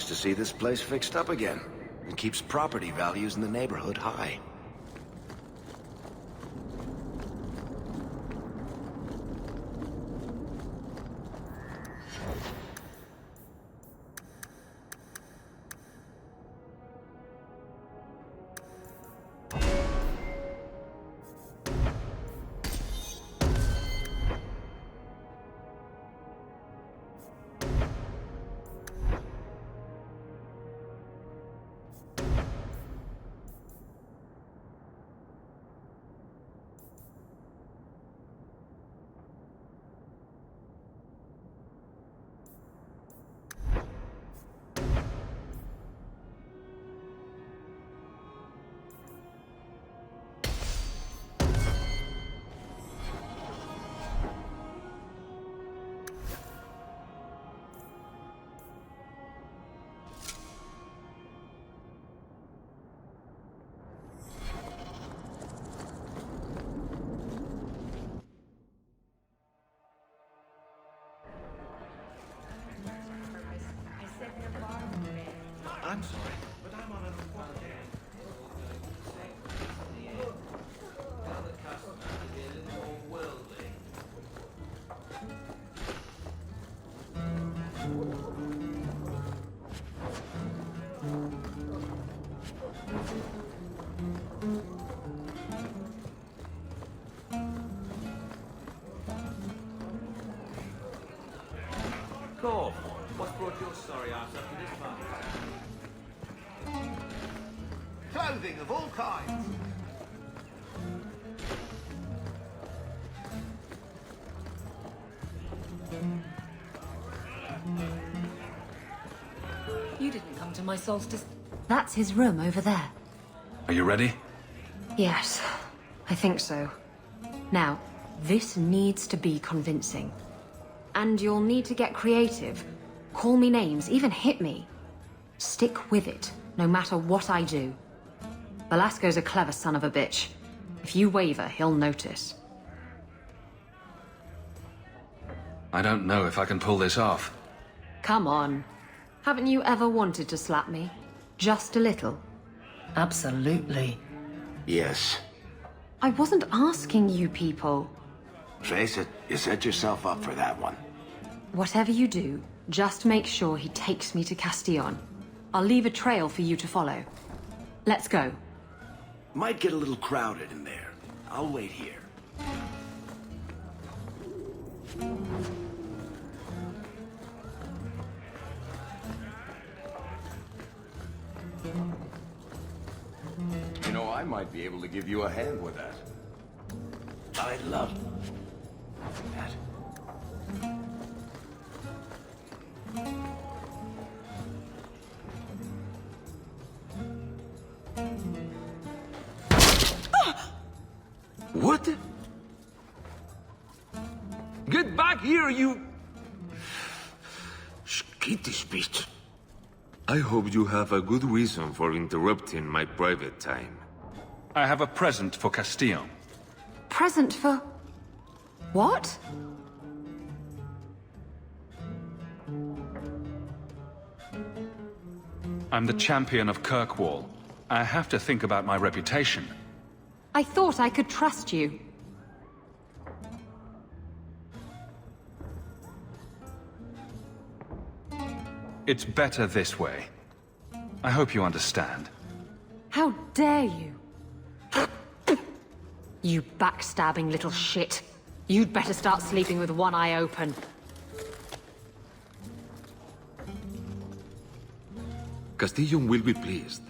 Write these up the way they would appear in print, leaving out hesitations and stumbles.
Nice to see this place fixed up again. It keeps property values in the neighborhood high. I'm sorry, but I'm on an appointment. Other customers are a little more worldly. Cool. What's brought your sorry ass up to this party? Clothing of all kinds. You didn't come to my solstice. That's his room over there. Are you ready? Yes, I think so. Now, this needs to be convincing. And you'll need to get creative. Call me names, even hit me. Stick with it, no matter what I do. Velasco's a clever son of a bitch. If you waver, he'll notice. I don't know if I can pull this off. Come on. Haven't you ever wanted to slap me? Just a little? Absolutely. Yes. I wasn't asking you people. Face it, you set yourself up for that one. Whatever you do, just make sure he takes me to Castillon. I'll leave a trail for you to follow. Let's go. Might get a little crowded in there. I'll wait here. You know, I might be able to give you a hand with that. I'd love that. What the? Get back here, you... Skittispit. I hope you have a good reason for interrupting my private time. I have a present for Castillon. Present for... what? I'm the champion of Kirkwall. I have to think about my reputation. I thought I could trust you. It's better this way. I hope you understand. How dare you? You backstabbing little shit. You'd better start sleeping with one eye open. Castillon will be pleased.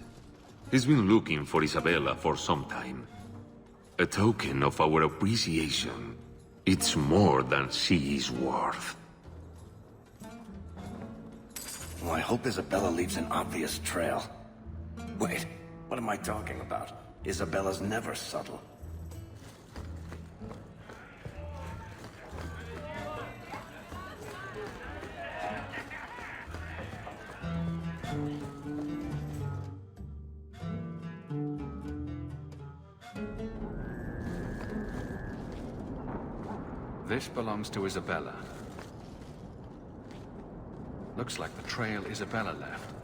He's been looking for Isabella for some time. A token of our appreciation. It's more than she is worth. Well, I hope Isabella leaves an obvious trail. Wait, what am I talking about? Isabella's never subtle. This belongs to Isabella. Looks like the trail Isabella left.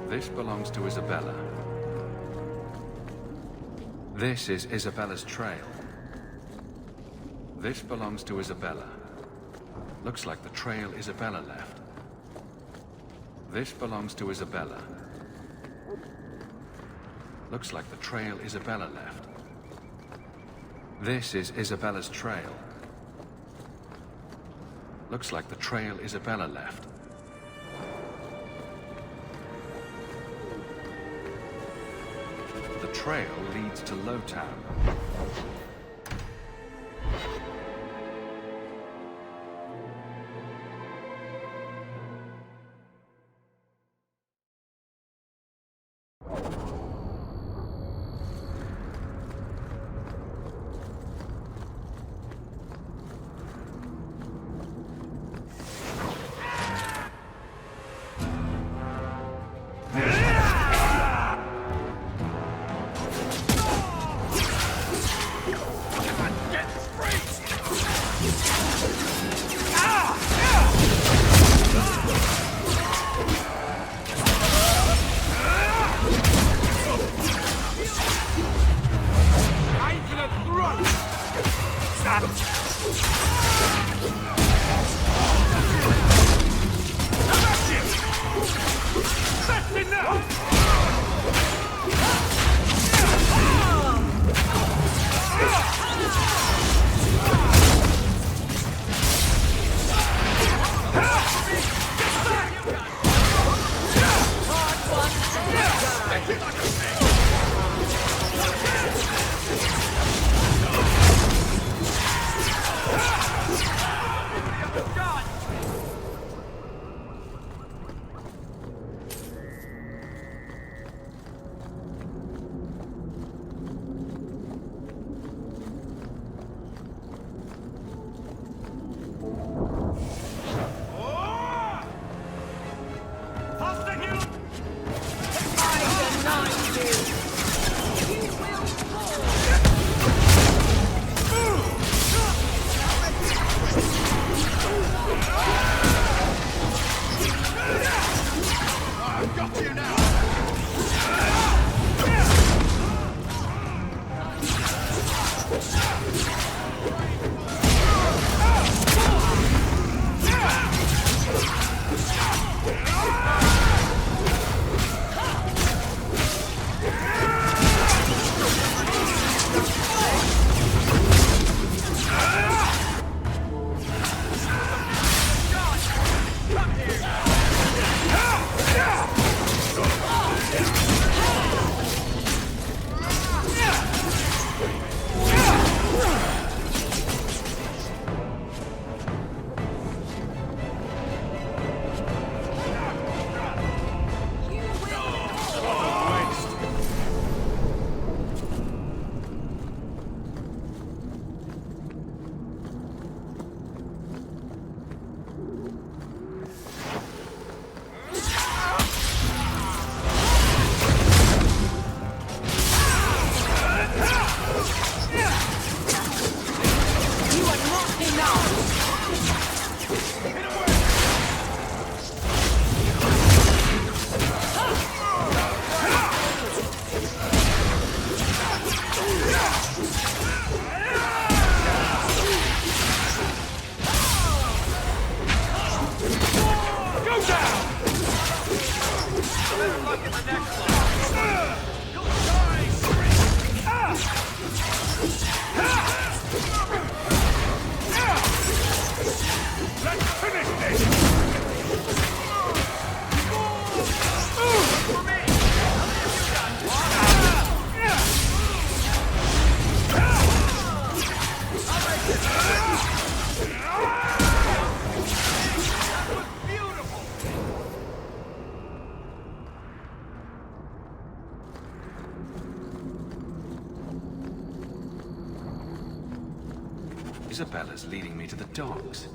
This belongs to Isabella. This is Isabella's trail. This belongs to Isabella. Looks like the trail Isabella left. This belongs to Isabella. Looks like the trail Isabella left. This is Isabella's trail. Looks like the trail Isabella left. The trail leads to Lowtown. Isabella's leading me to the docks.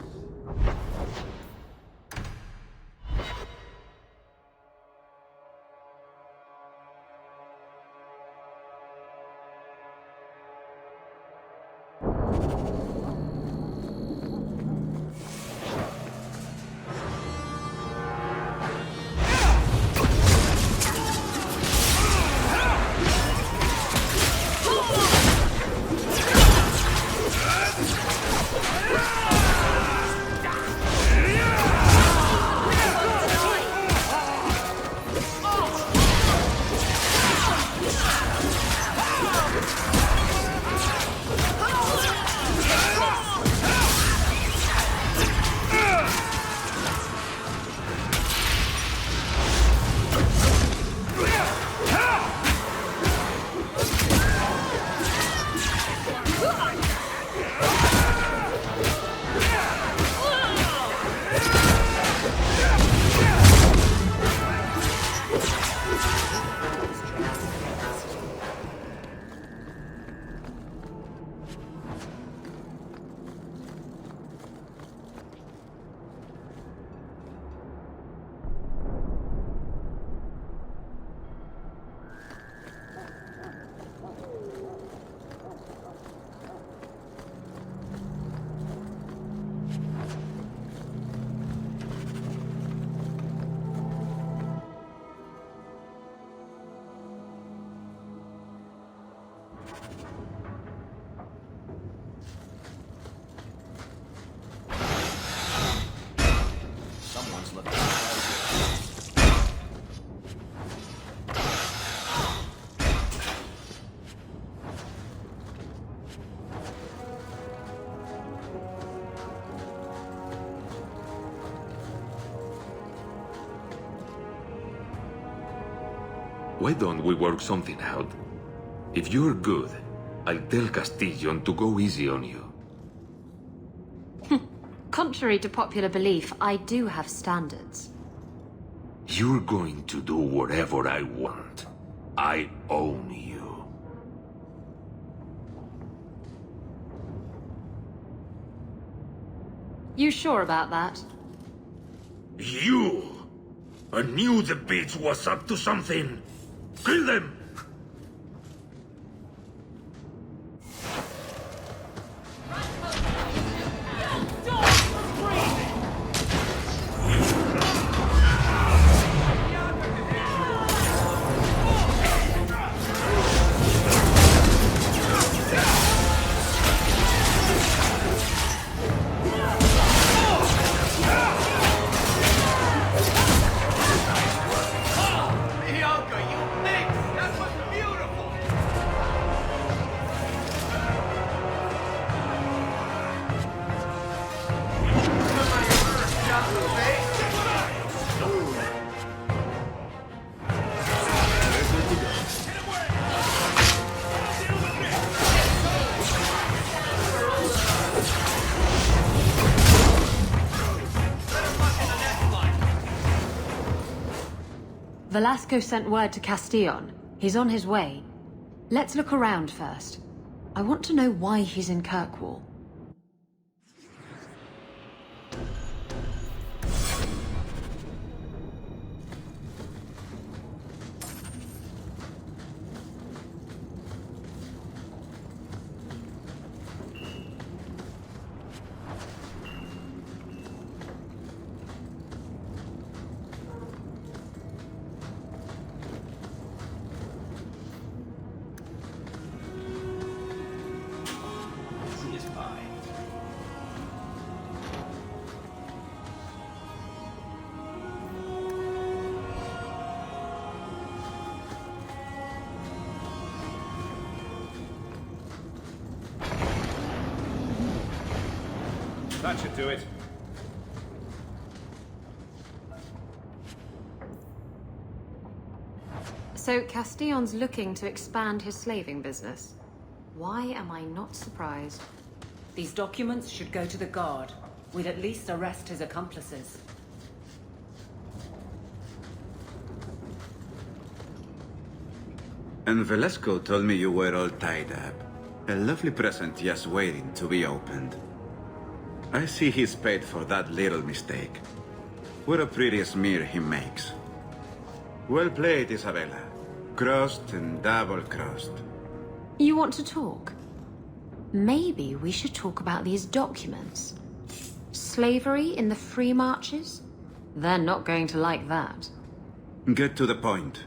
Why don't we work something out? If you're good, I'll tell Castillon to go easy on you. Contrary to popular belief, I do have standards. You're going to do whatever I want. I own you. You sure about that? You! I knew the bitch was up to something. Kill them! Velasco sent word to Castillon. He's on his way. Let's look around first. I want to know why he's in Kirkwall. That should do it. So Castillon's looking to expand his slaving business. Why am I not surprised? These documents should go to the guard. We'd at least arrest his accomplices. And Velasco told me you were all tied up. A lovely present just waiting to be opened. I see he's paid for that little mistake. What a pretty smear he makes. Well played, Isabella. Crossed and double-crossed. You want to talk? Maybe we should talk about these documents. Slavery in the free marches? They're not going to like that. Get to the point.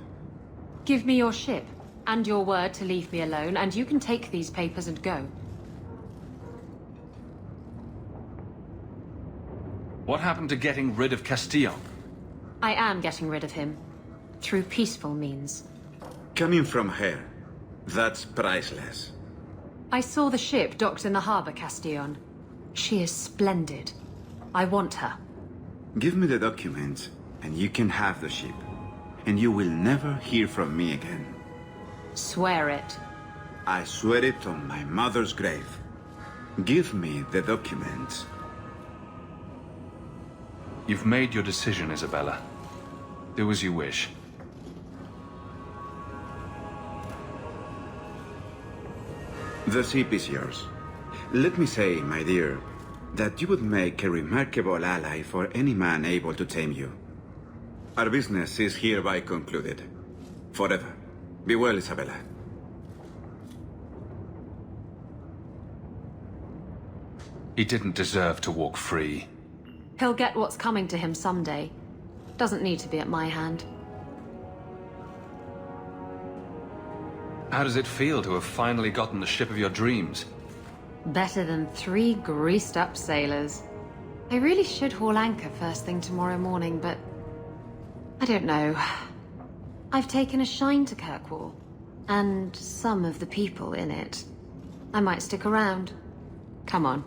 Give me your ship, and your word to leave me alone, and you can take these papers and go. What happened to getting rid of Castillon? I am getting rid of him. Through peaceful means. Coming from her, that's priceless. I saw the ship docked in the harbor, Castillon. She is splendid. I want her. Give me the documents, and you can have the ship. And you will never hear from me again. Swear it. I swear it on my mother's grave. Give me the documents. You've made your decision, Isabella. Do as you wish. The ship is yours. Let me say, my dear, that you would make a remarkable ally for any man able to tame you. Our business is hereby concluded. Forever. Be well, Isabella. He didn't deserve to walk free. He'll get what's coming to him someday. Doesn't need to be at my hand. How does it feel to have finally gotten the ship of your dreams? Better than 3 greased-up sailors. I really should haul anchor first thing tomorrow morning, but... I don't know. I've taken a shine to Kirkwall. And some of the people in it. I might stick around. Come on.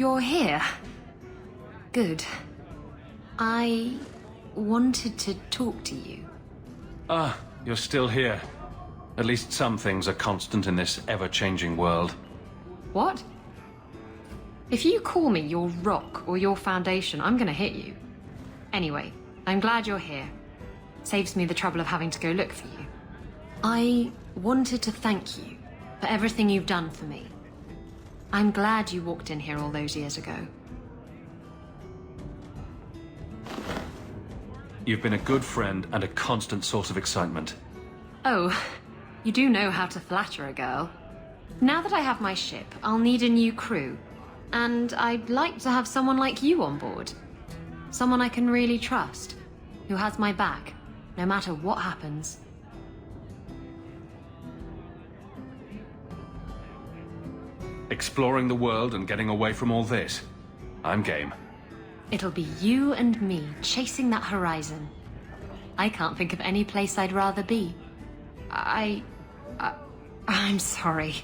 you're here. Good. I wanted to talk to you. Ah, you're still here. At least some things are constant in this ever-changing world. What? If you call me your rock or your foundation, I'm gonna hit you. Anyway, I'm glad you're here. Saves me the trouble of having to go look for you. I wanted to thank you for everything you've done for me. I'm glad you walked in here all those years ago. You've been a good friend and a constant source of excitement. Oh, you do know how to flatter a girl. Now that I have my ship, I'll need a new crew. And I'd like to have someone like you on board. Someone I can really trust, who has my back, no matter what happens. Exploring the world and getting away from all this. I'm game. It'll be you and me chasing that horizon. I can't think of any place I'd rather be. I'm sorry.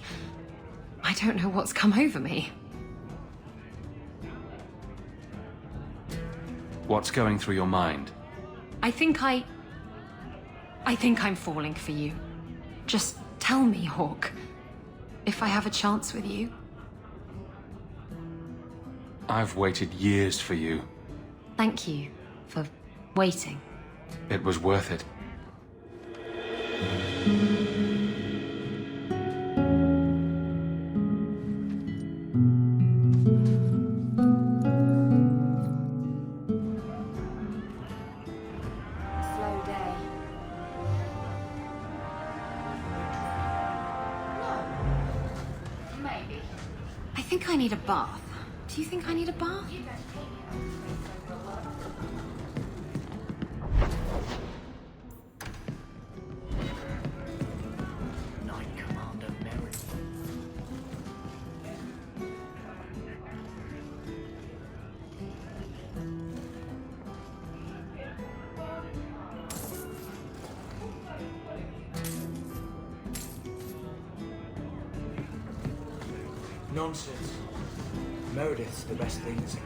I don't know what's come over me. What's going through your mind? I think I'm falling for you. Just tell me, Hawk, if I have a chance with you. I've waited years for you. Thank you for waiting. It was worth it. Slow day. No. Maybe. I think I need a bath. Do you think I need a bath? Knight Commander Merrilь. Nonsense. Meredith's the best thing that's...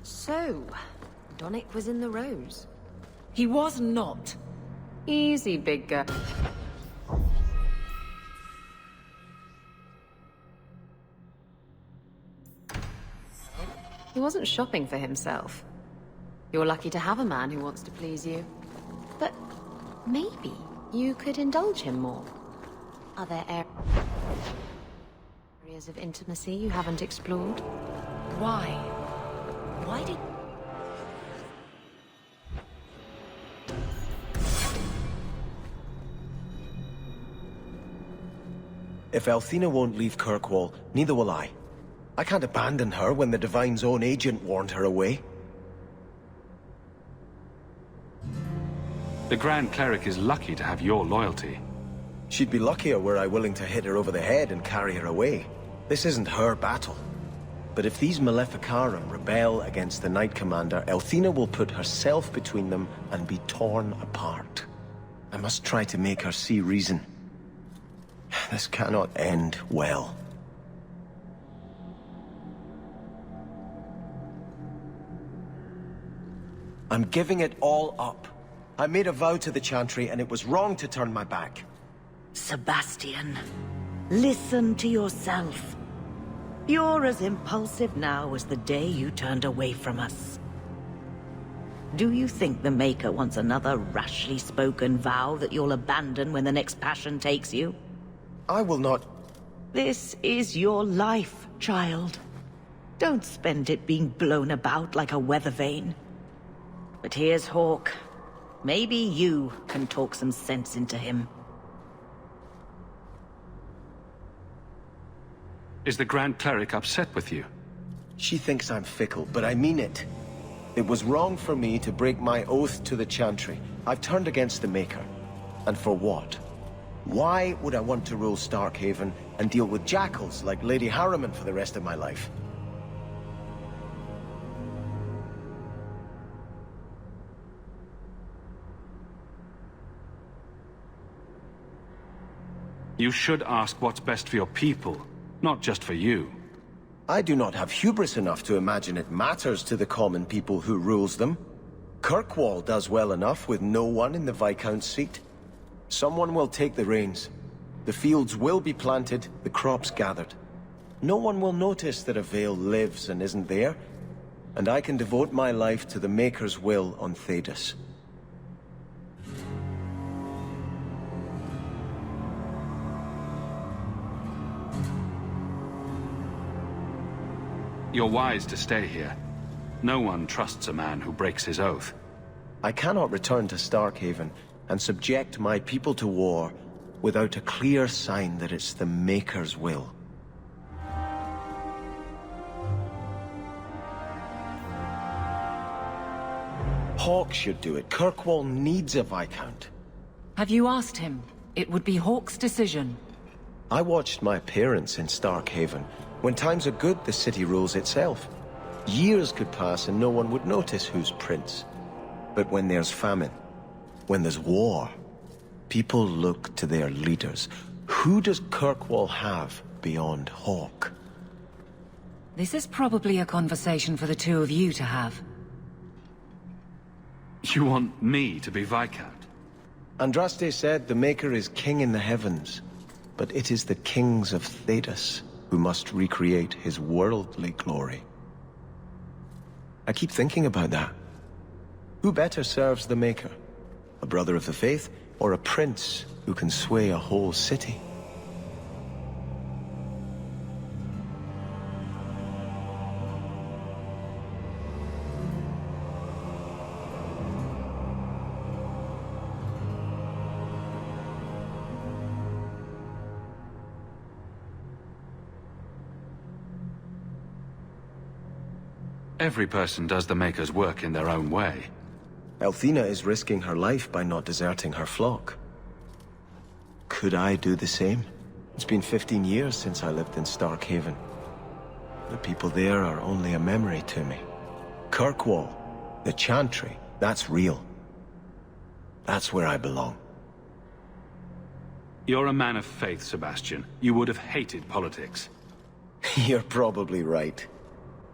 So, Donnic was in the Rose. He was not. Easy, big girl. He wasn't shopping for himself. You're lucky to have a man who wants to please you. But maybe you could indulge him more. Are there areas of intimacy you haven't explored? Why? Why did... If Althena won't leave Kirkwall, neither will I. I can't abandon her when the Divine's own agent warned her away. The Grand Cleric is lucky to have your loyalty. She'd be luckier were I willing to hit her over the head and carry her away. This isn't her battle. But if these Maleficarum rebel against the Knight Commander, Althena will put herself between them and be torn apart. I must try to make her see reason. This cannot end well. I'm giving it all up. I made a vow to the Chantry, and it was wrong to turn my back. Sebastian, listen to yourself. You're as impulsive now as the day you turned away from us. Do you think the Maker wants another rashly spoken vow that you'll abandon when the next passion takes you? I will not... This is your life, child. Don't spend it being blown about like a weather vane. But here's Hawk. Maybe you can talk some sense into him. Is the Grand Cleric upset with you? She thinks I'm fickle, but I mean it. It was wrong for me to break my oath to the Chantry. I've turned against the Maker. And for what? Why would I want to rule Starkhaven and deal with jackals like Lady Harriman for the rest of my life? You should ask what's best for your people, not just for you. I do not have hubris enough to imagine it matters to the common people who rules them. Kirkwall does well enough with no one in the Viscount's seat. Someone will take the reins. The fields will be planted, the crops gathered. No one will notice that a Vale lives and isn't there, and I can devote my life to the Maker's will on Thedas. You're wise to stay here. No one trusts a man who breaks his oath. I cannot return to Starkhaven and subject my people to war without a clear sign that it's the Maker's will. Hawke should do it. Kirkwall needs a Viscount. Have you asked him? It would be Hawke's decision. I watched my parents in Starkhaven. When times are good, the city rules itself. Years could pass and no one would notice who's prince. But when there's famine, when there's war, people look to their leaders. Who does Kirkwall have beyond Hawke? This is probably a conversation for the two of you to have. You want me to be Viscount? Andraste said the Maker is king in the heavens, but it is the kings of Thedas who must recreate his worldly glory. I keep thinking about that. Who better serves the Maker? A brother of the faith, or a prince who can sway a whole city? Every person does the Maker's work in their own way. Althena is risking her life by not deserting her flock. Could I do the same? It's been 15 years since I lived in Starkhaven. The people there are only a memory to me. Kirkwall, the Chantry, that's real. That's where I belong. You're a man of faith, Sebastian. You would have hated politics. You're probably right.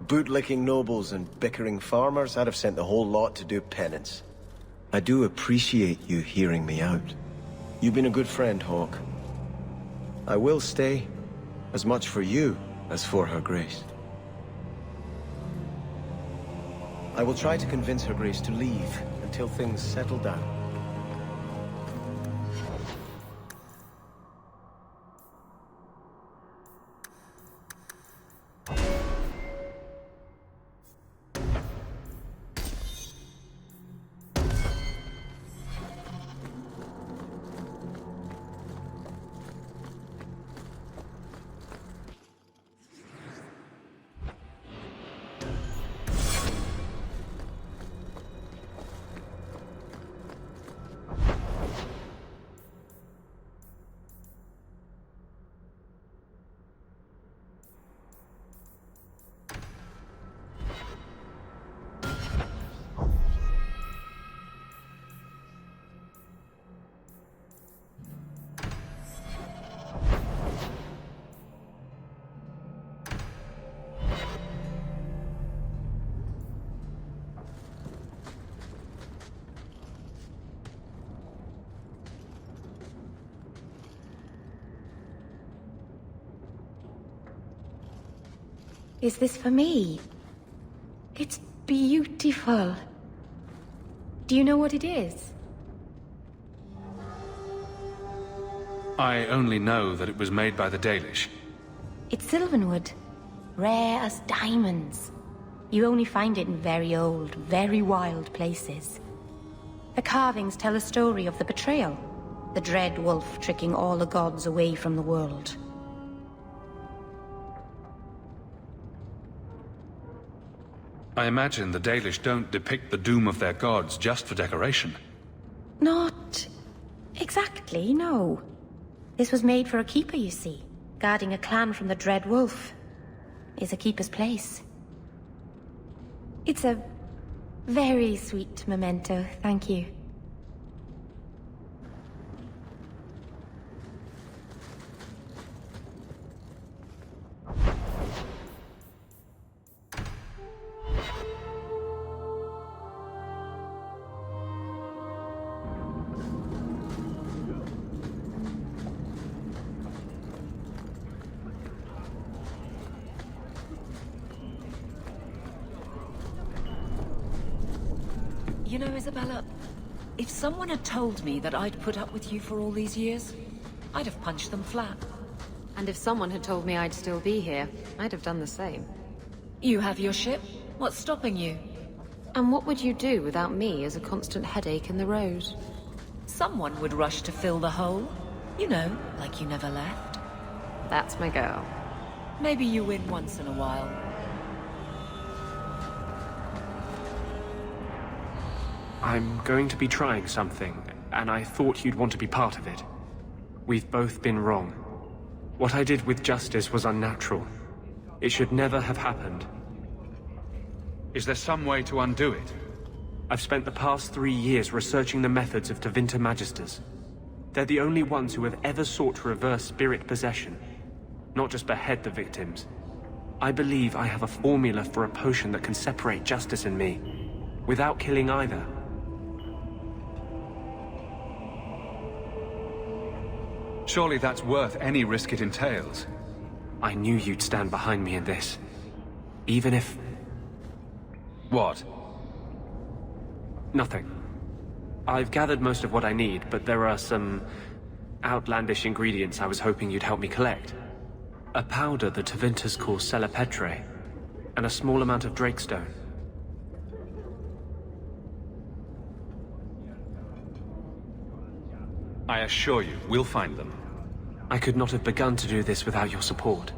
Bootlicking nobles and bickering farmers, I'd have sent the whole lot to do penance. I do appreciate you hearing me out. You've been a good friend, Hawke. I will stay, as much for you as for Her Grace. I will try to convince Her Grace to leave until things settle down. Is this for me? It's beautiful. Do you know what it is? I only know that it was made by the Dalish. It's sylvanwood. Rare as diamonds. You only find it in very old, very wild places. The carvings tell a story of the betrayal. The dread wolf tricking all the gods away from the world. I imagine the Dalish don't depict the doom of their gods just for decoration. Not exactly, no. This was made for a keeper, you see. Guarding a clan from the Dread Wolf is a keeper's place. It's a very sweet memento, thank you. You know, Isabella, if someone had told me that I'd put up with you for all these years, I'd have punched them flat. And if someone had told me I'd still be here, I'd have done the same. You have your ship. What's stopping you? And what would you do without me as a constant headache in the road? Someone would rush to fill the hole. You know, like you never left. That's my girl. Maybe you win once in a while. I'm going to be trying something, and I thought you'd want to be part of it. We've both been wrong. What I did with Justice was unnatural. It should never have happened. Is there some way to undo it? I've spent the past 3 years researching the methods of Tevinter Magisters. They're the only ones who have ever sought to reverse spirit possession, not just behead the victims. I believe I have a formula for a potion that can separate Justice and me, without killing either. Surely that's worth any risk it entails. I knew you'd stand behind me in this. Even if... What? Nothing. I've gathered most of what I need, but there are some outlandish ingredients I was hoping you'd help me collect. A powder the Tevinters call Celepetre, and a small amount of Drakestone. I assure you, we'll find them. I could not have begun to do this without your support.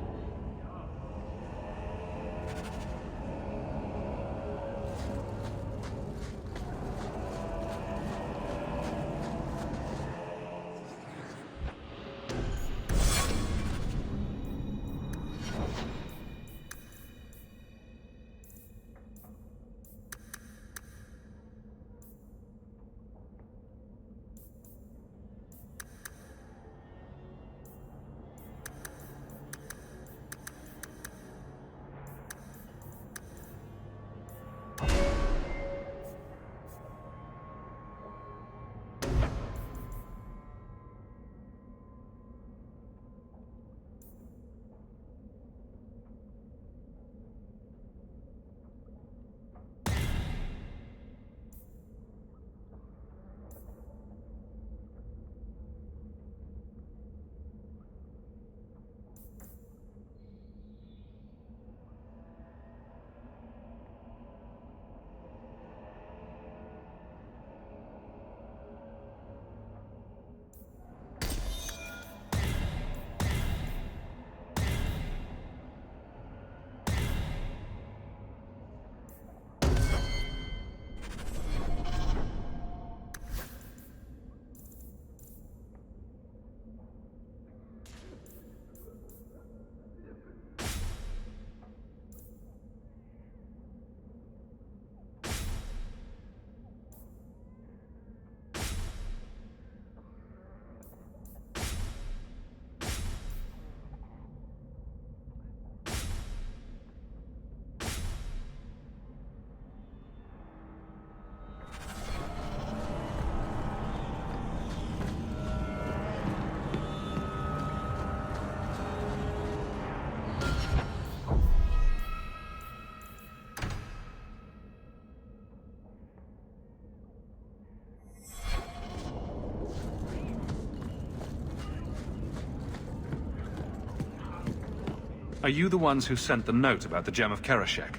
Are you the ones who sent the note about the Gem of Karashek?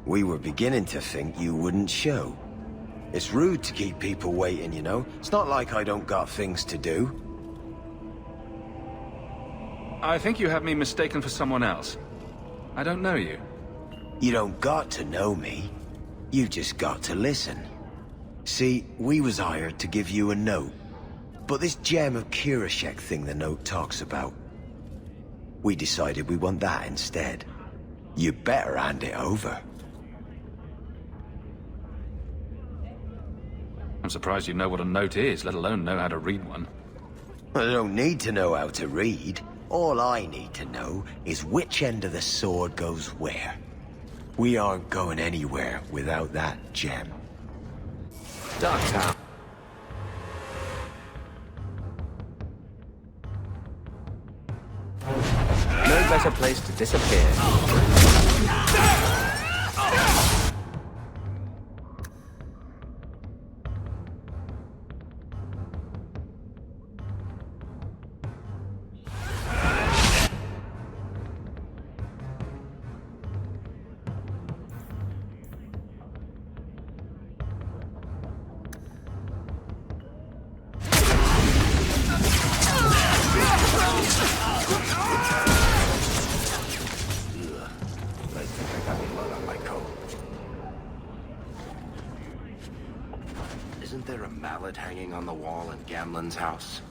We were beginning to think you wouldn't show. It's rude to keep people waiting, you know? It's not like I don't got things to do. I think you have me mistaken for someone else. I don't know you. You don't got to know me. You just got to listen. See, we was hired to give you a note. But this Gem of Karashek thing the note talks about, we decided we want that instead. You better hand it over. I'm surprised you know what a note is, let alone know how to read one. I don't need to know how to read. All I need to know is which end of the sword goes where. We aren't going anywhere without that gem. Dark Town. No better place to disappear. Isn't there a mallet hanging on the wall in Gamlen's house?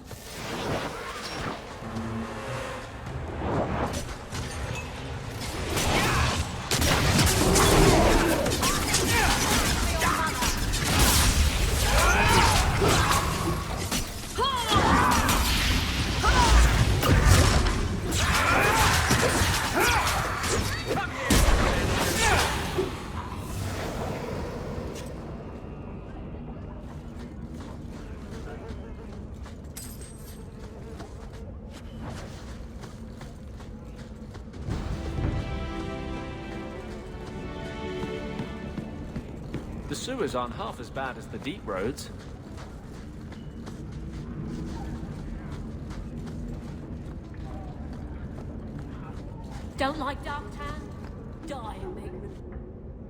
The sewers aren't half as bad as the deep roads. Don't like Darktown? Die, Megman.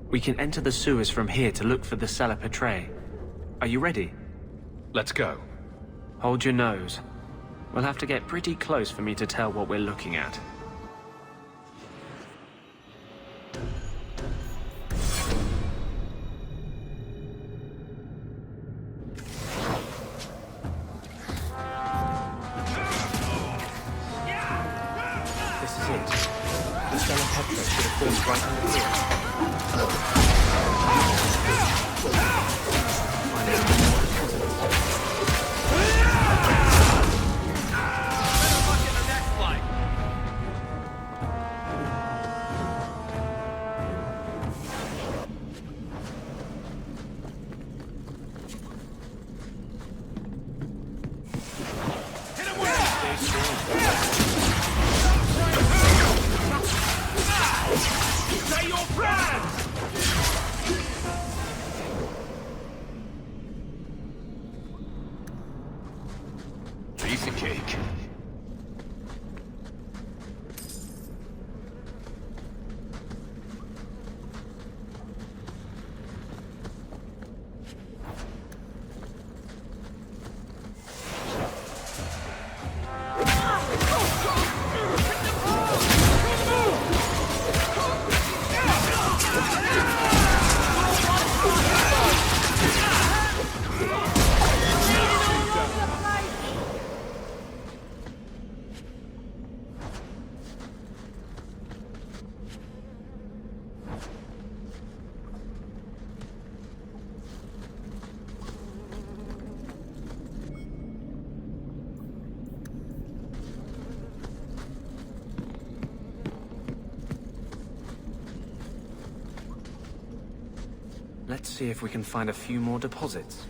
We can enter the sewers from here to look for the cellar portray. Are you ready? Let's go. Hold your nose. We'll have to get pretty close for me to tell what we're looking at. Piece of cake. Let's see if we can find a few more deposits.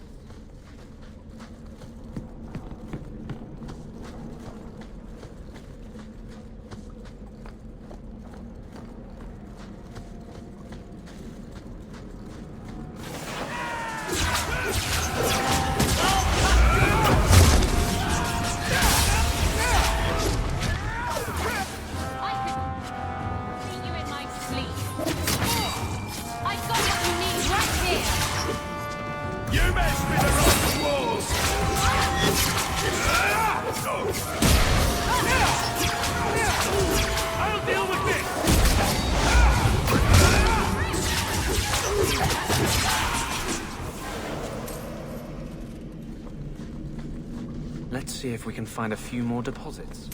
Let's see if we can find a few more deposits.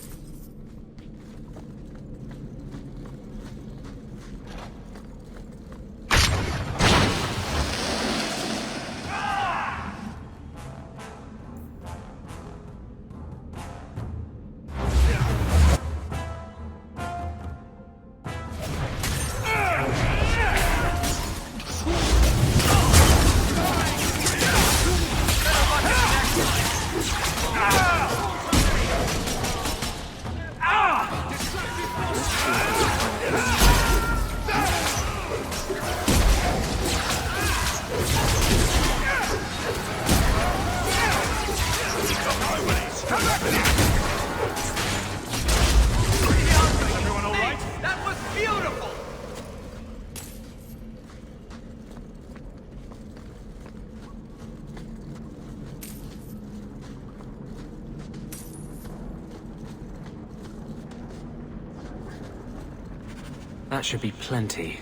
That should be plenty.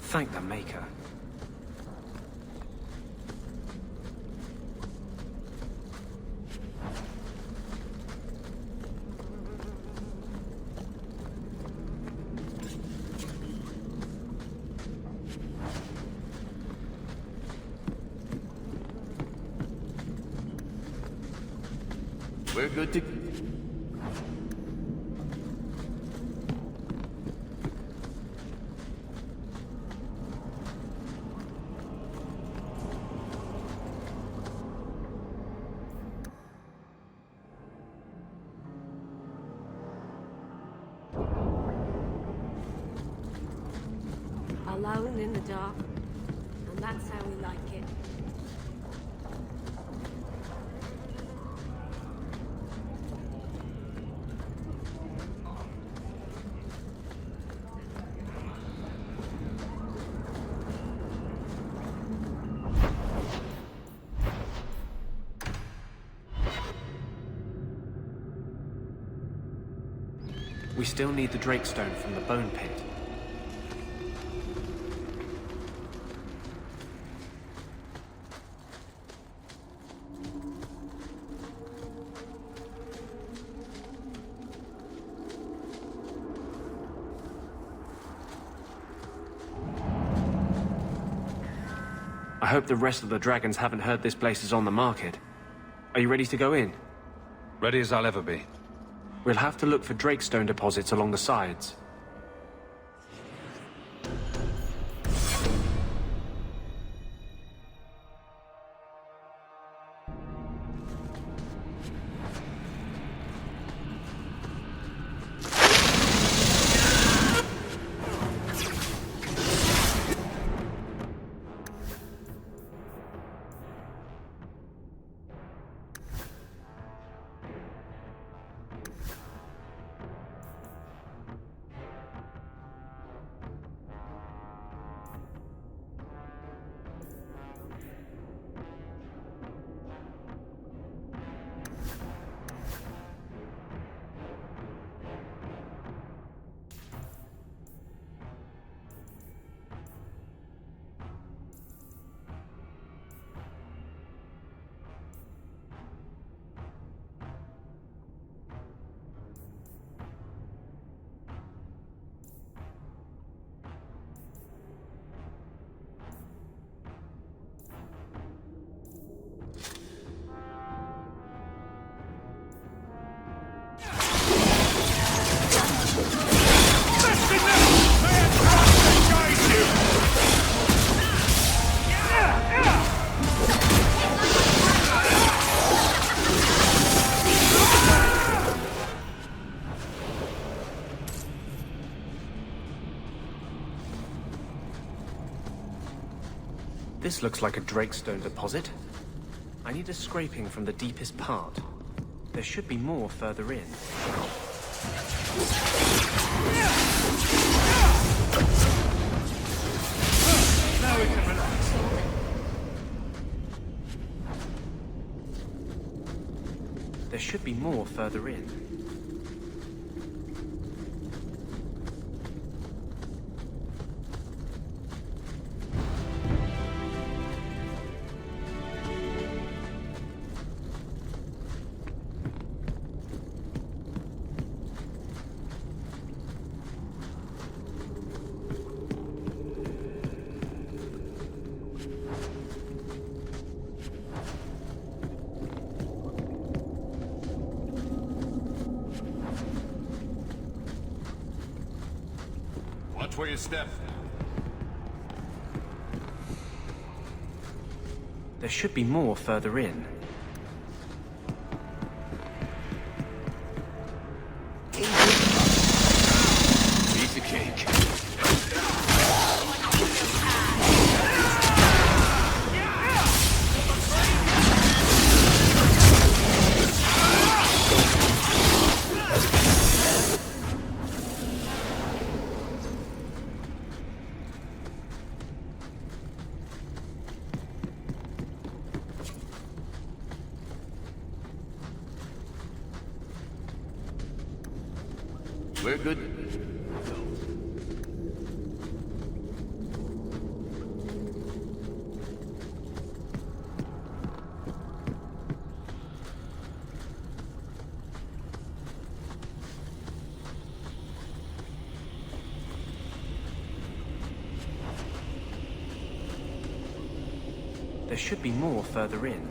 Thank the Maker. We're good to... Alone in the dark. And that's how we like it. We still need the Drakestone from the Bone Pit. I hope the rest of the dragons haven't heard this place is on the market. Are you ready to go in? Ready as I'll ever be. We'll have to look for Drakestone deposits along the sides. This looks like a Drakestone deposit. I need a scraping from the deepest part. There should be more further in. Now we can relax. There should be more further in. Watch where you step. There should be more further in. Piece of cake. We're good. There should be more further in.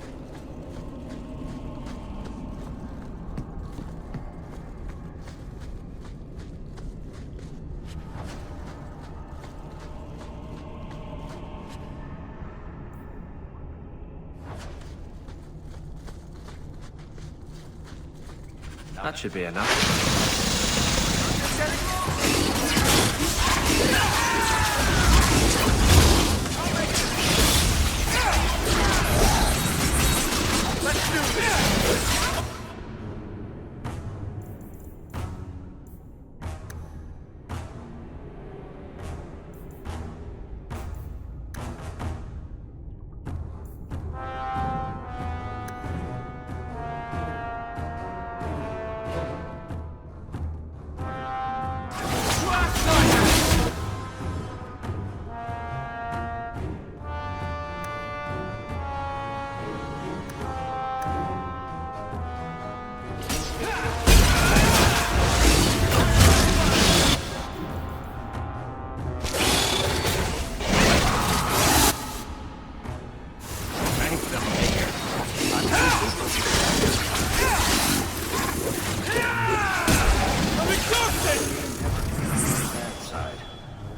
That should be enough. Let's do this!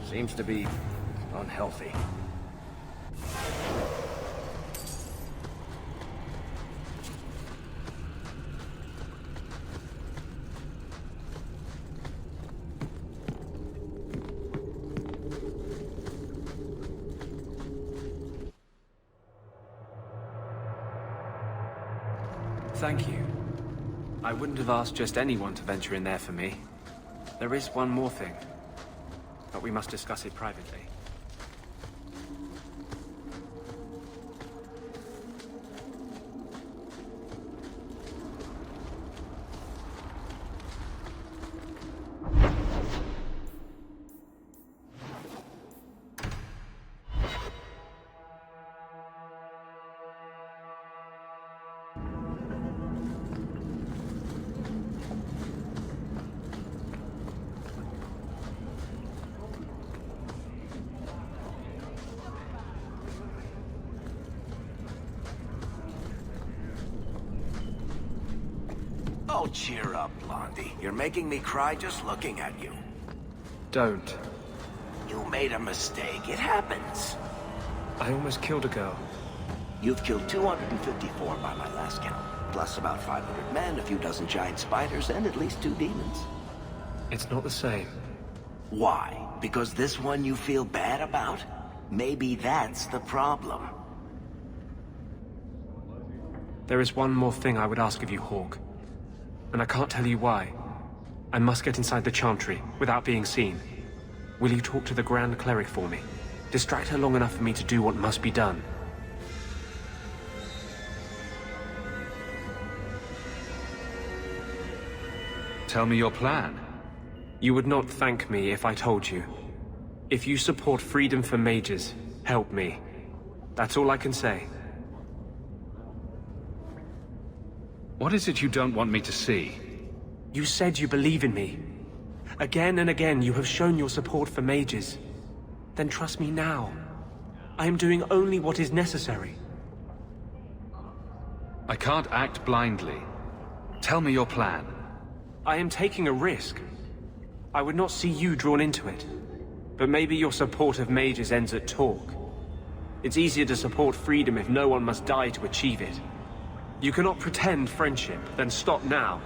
Seems to be unhealthy. Thank you. I wouldn't have asked just anyone to venture in there for me. There is one more thing, but we must discuss it privately. Oh, cheer up, Blondie. You're making me cry just looking at you. Don't. You made a mistake. It happens. I almost killed a girl. You've killed 254 by my last count. Plus about 500 men, a few dozen giant spiders, and at least 2 demons. It's not the same. Why? Because this one you feel bad about? Maybe that's the problem. There is one more thing I would ask of you, Hawk. And I can't tell you why. I must get inside the Chantry, without being seen. Will you talk to the Grand Cleric for me? Distract her long enough for me to do what must be done. Tell me your plan. You would not thank me if I told you. If you support freedom for mages, help me. That's all I can say. What is it you don't want me to see? You said you believe in me. Again and again you have shown your support for mages. Then trust me now. I am doing only what is necessary. I can't act blindly. Tell me your plan. I am taking a risk. I would not see you drawn into it. But maybe your support of mages ends at talk. It's easier to support freedom if no one must die to achieve it. You cannot pretend friendship, then stop now.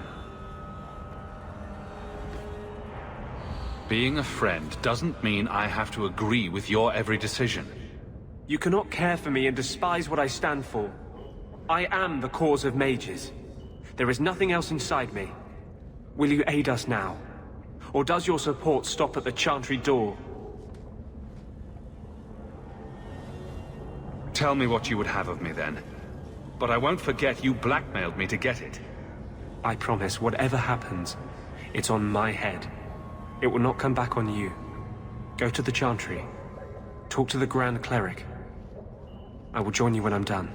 Being a friend doesn't mean I have to agree with your every decision. You cannot care for me and despise what I stand for. I am the cause of mages. There is nothing else inside me. Will you aid us now? Or does your support stop at the Chantry door? Tell me what you would have of me then. But I won't forget you blackmailed me to get it. I promise, whatever happens, it's on my head. It will not come back on you. Go to the Chantry. Talk to the Grand Cleric. I will join you when I'm done.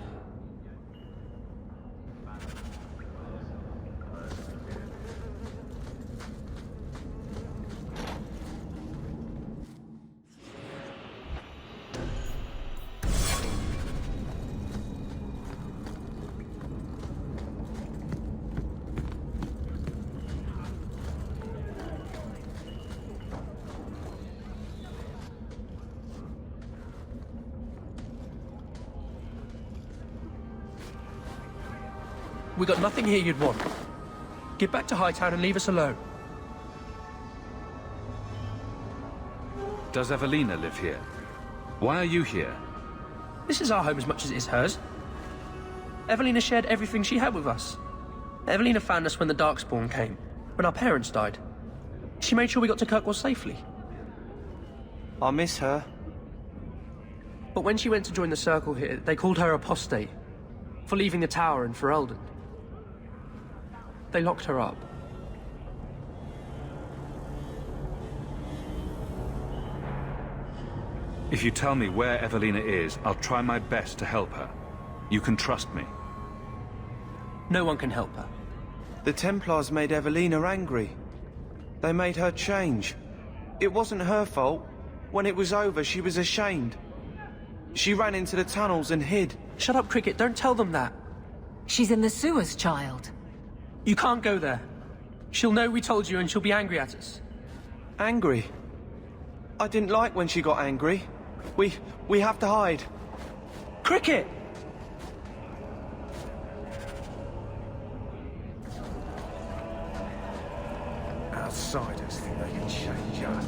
We got nothing here you'd want. Get back to Hightown and leave us alone. Does Evelina live here? Why are you here? This is our home as much as it is hers. Evelina shared everything she had with us. Evelina found us when the Darkspawn came, when our parents died. She made sure we got to Kirkwall safely. I miss her. But when she went to join the Circle here, they called her apostate for leaving the tower in Ferelden. They locked her up. If you tell me where Evelina is, I'll try my best to help her. You can trust me. No one can help her. The Templars made Evelina angry. They made her change. It wasn't her fault. When it was over, she was ashamed. She ran into the tunnels and hid. Shut up, Cricket. Don't tell them that. She's in the sewers, child. You can't go there. She'll know we told you and she'll be angry at us. Angry? I didn't like when she got angry. We have to hide. Cricket! Outsiders think they can change us.